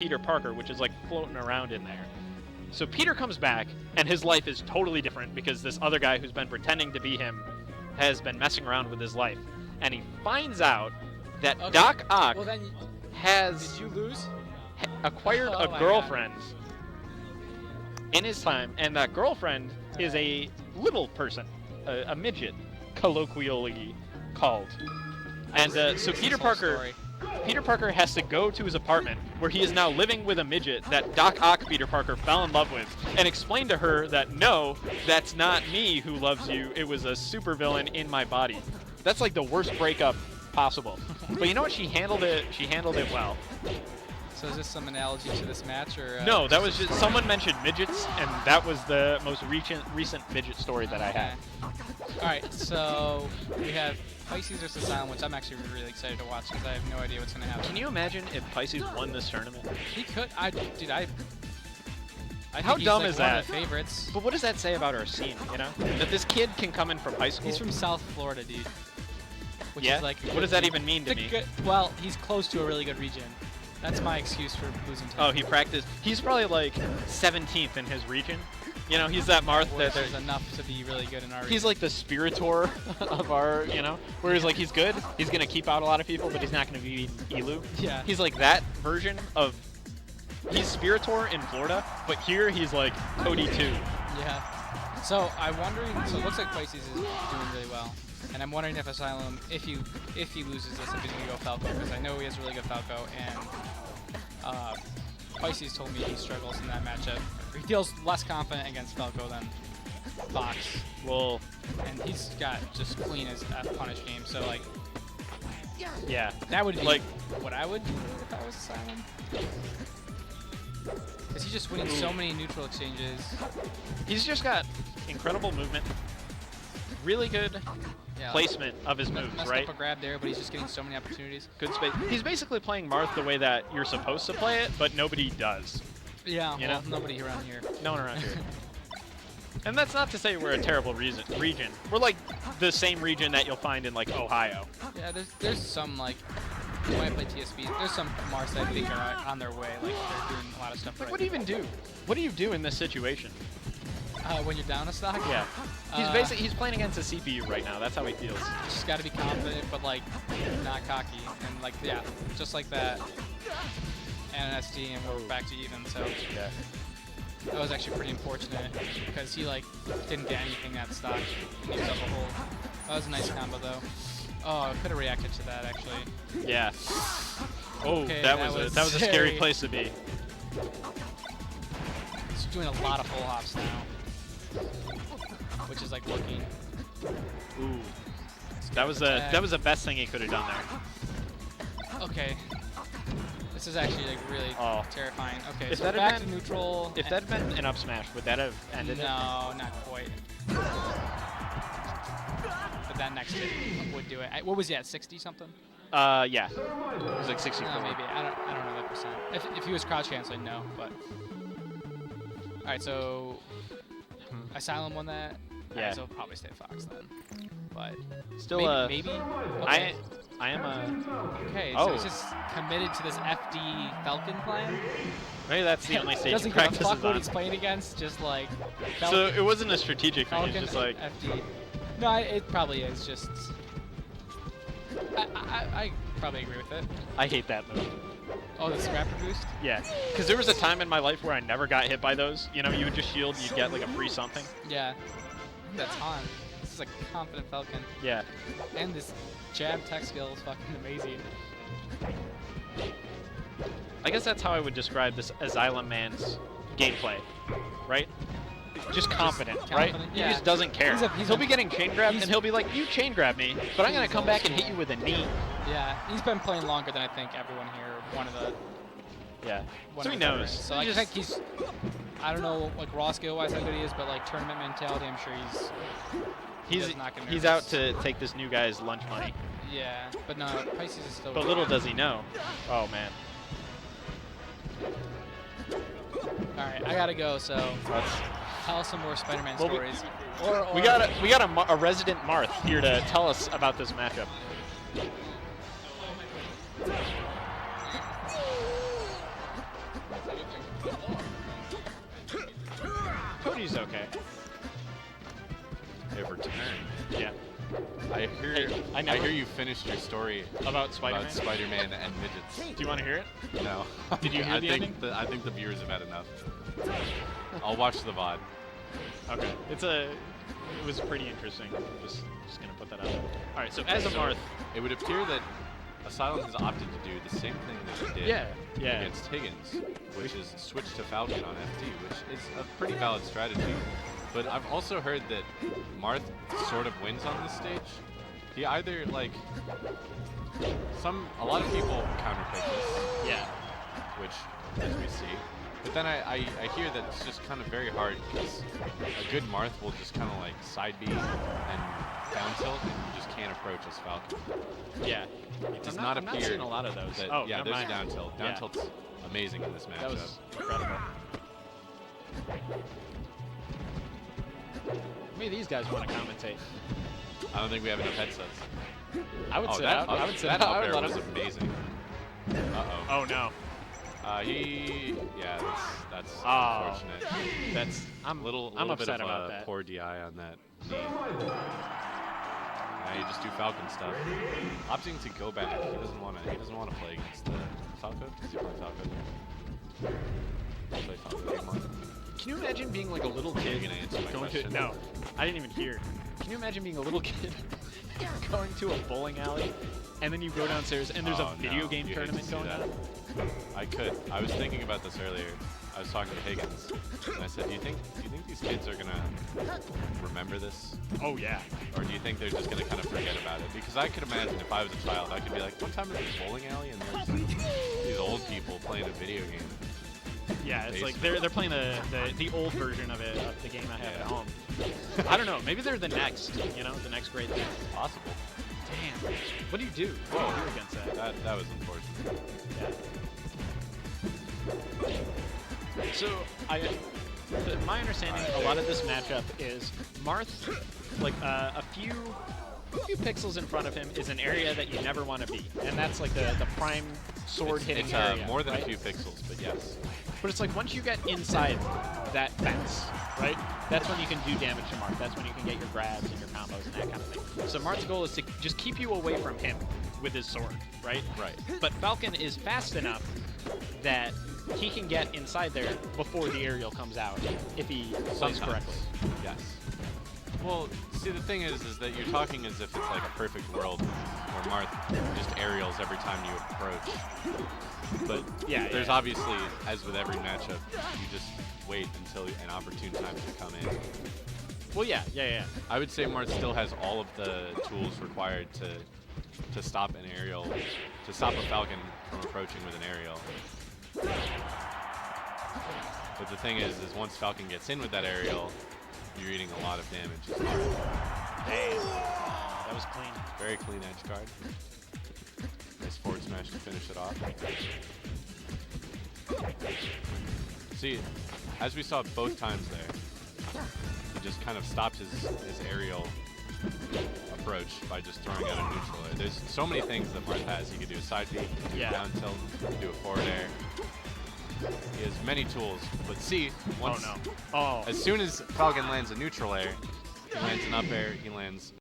Peter Parker, which is like floating around in there. So Peter comes back, and his life is totally different because this other guy who's been pretending to be him has been messing around with his life. And he finds out that Doc Ock has Did you lose? acquired a girlfriend in his time, and that girlfriend is a little person, a midget, colloquially called. And so Peter Parker has to go to his apartment, where he is now living with a midget that Doc Ock Peter Parker fell in love with, and explain to her that, no, that's not me who loves you, it was a supervillain in my body. That's like the worst breakup possible. But you know what? She handled it well. So is this some analogy to this match, or? No, that was just someone mentioned midgets, and that was the most recent midget story that I had. All right, so we have Pisces vs. Asylum, which I'm actually really excited to watch because I have no idea what's going to happen. Can you imagine if Pisces won this tournament? He could. Dude, I How think dumb he's, like, is one that? Of the favorites. But what does that say about our scene? You know, that this kid can come in from high school. He's from South Florida, dude. Which Yeah. is like What does that even mean to me? Well, he's close to a really good region. That's my excuse for losing to him. Oh, he practiced. He's probably like 17th in his region. You know, he's that Marth that there's enough to be really good in our region. he's like the Spiritor of our, you know, where he's like, he's good, he's going to keep out a lot of people, but he's not going to be Elu. Yeah. He's like that version of, he's Spiritor in Florida, but here he's like Cody 2. Yeah. So I'm wondering, so it looks like Pisces is doing really well. And I'm wondering if Asylum, if he loses this, if he's going to go Falco, because I know he has really good Falco, and Pisces told me he struggles in that matchup. He feels less confident against Falco than Fox. Well, and he's got just clean as a punish game, so like, yeah, that would be like what I would do if I was Asylum. Because he's just winning so many neutral exchanges. He's just got incredible movement, really good placement of his moves, right? Up a grab there, but he's just getting so many opportunities. Good space. He's basically playing Marth the way that you're supposed to play it, but nobody does. Yeah, you well, know? nobody around here. No one around here. And that's not to say we're a terrible region. We're like the same region that you'll find in like Ohio. Yeah, there's some like, when I play TSB, there's some Marths that I think are on their way, like they're doing a lot of stuff Like, right. what do you even do? What do you do in this situation? When you're down a stock? Yeah. He's playing against a CPU right now. That's how he feels. Just got to be confident, but like not cocky, and like just like that. And an SD, and we're back to even. So yeah. That was actually pretty unfortunate because he like didn't get anything that stock, and he was up a hole. That was a nice combo though. Oh, I could have reacted to that actually. Yeah. Oh, okay, that was a scary place to be. He's doing a lot of full hops now, which is like working. Ooh. That was the best thing he could have done there. Okay. This is actually like really terrifying. Okay, if so that back had to been, neutral. If that had been an up smash, would that have ended it? No, not quite. But that next hit would do it. What was he at, 60 something? Yeah. It was like 64. Maybe. I don't know the percent. If he was crouch canceling, no. But all right, so Asylum won that. Yeah. Right, so probably stay Fox then. But still, maybe. Okay. I am a. Okay, so he's just committed to this FD Falcon plan. Maybe that's the only stage Doesn't he practices give a fuck what on. he's playing against, just like. So it wasn't a strategic thing. Falcon, It's just like FD. No, it probably is. Just. I probably agree with it. I hate that move. Oh, the scrapper boost? Yeah, because there was a time in my life where I never got hit by those. You know, you would just shield, you'd get like a free something. Yeah. That's on. This is a confident Falcon. Yeah. And this jab tech skill is fucking amazing. I guess that's how I would describe this Asylum man's gameplay, right? Just confident, right? Yeah. He just doesn't care. He'll be getting chain grabbed, and he'll be like, you chain grab me, but I'm going to come back and hit you with a knee. Yeah, he's been playing longer than I think everyone here. One of the... Yeah, so he knows. So I think he's... I don't know, like, raw skill-wise how good he is, but, like, tournament mentality, I'm sure he's out to take this new guy's lunch money. Yeah, but no, Pisces is still... But little does he know. Oh, man. Alright, I gotta go, so... Tell some more Spider-Man stories. We got a resident Marth here to tell us about this matchup. She's okay. Hey, return. Yeah. I hear. Hey, I I never- hear you finished your story About Spider-Man? about Spider-Man and midgets. Do you want to hear it? No. Did you hear I the think ending? I think the viewers have had enough. I'll watch the VOD. Okay. It was pretty interesting. Just gonna put that out there. All right. So as a Marth, It would appear that Asylum has opted to do the same thing that he did yeah. against Higgins, which is switch to Falcon on FT, which is a pretty valid strategy. But I've also heard that Marth sort of wins on this stage. He either like a lot of people counterpick this, Yeah. which as we see. But then I hear that it's just kind of very hard because a good Marth will just kind of like side B and down tilt, and you just can't approach as Falcon. Yeah. It does I'm not I'm appear not seeing a lot of those. that, oh, yeah, never there's a mind. down tilt. Down Yeah. tilt's amazing in this matchup. That was incredible. Maybe these guys want to commentate. I don't think we have enough headsets. I would Oh, sit that out. up, I would sit that out. up I would air let was him. amazing. Uh-oh. Oh no. Yeah, that's Oh. unfortunate. I'm A little I'm bit upset of about a that. poor DI on that knee. You just do Falcon stuff. Opting to go back. He doesn't want to play against the Falco. Does he play Falco? Does he play Falco anymore? Can you imagine being like a little kid gonna answer my going question? to? No, I didn't even hear. Can you imagine being a little kid going to a bowling alley, and then you go downstairs and there's Oh, a video no. game You hate to tournament see going that. on? I could. I was thinking about this earlier. I was talking to Higgins, and I said, "Do you think these kids are gonna remember this, Oh yeah. or do you think they're just gonna kind of forget about it?" Because I could imagine if I was a child, I could be like, "One time in this bowling alley, and there's these old people playing a video game." Yeah, it's like Basement. they're playing the old version of it of the game I have Yeah. at home. I don't know. Maybe they're the next next great thing. Possible. Damn. What do you do? What do you do against that? That was unfortunate. Yeah. So my understanding, a lot of this matchup is Marth, like a few pixels in front of him is an area that you never want to be, and that's like the prime sword hitting It's area. more than right? a few pixels, but yes. But it's like once you get inside that fence, right? That's when you can do damage to Marth. That's when you can get your grabs and your combos and that kind of thing. So Marth's goal is to just keep you away from him with his sword, right? Right. But Falcon is fast enough that he can get inside there before the aerial comes out if he plays Sometimes. correctly. Yes. Well, see, the thing is that you're talking as if it's like a perfect world where Marth just aerials every time you approach. But Yeah, there's yeah. obviously, as with every matchup, you just wait until an opportune time to come in. Well, yeah. I would say Marth still has all of the tools required to stop an aerial, to stop a Falcon from approaching with an aerial. But the thing is once Falcon gets in with that aerial, you're eating a lot of damage as well. Damn. That was clean. Very clean edge guard. Nice forward smash to finish it off. See, as we saw both times there, he just kind of stopped his aerial approach by just throwing out a neutral air. There's so many things that Marth has. He could do a side B, do Yeah. a down tilt, do a forward air. He has many tools, but see, once, Oh no. Oh. as soon as Falcon lands a neutral air, he lands an up air, he lands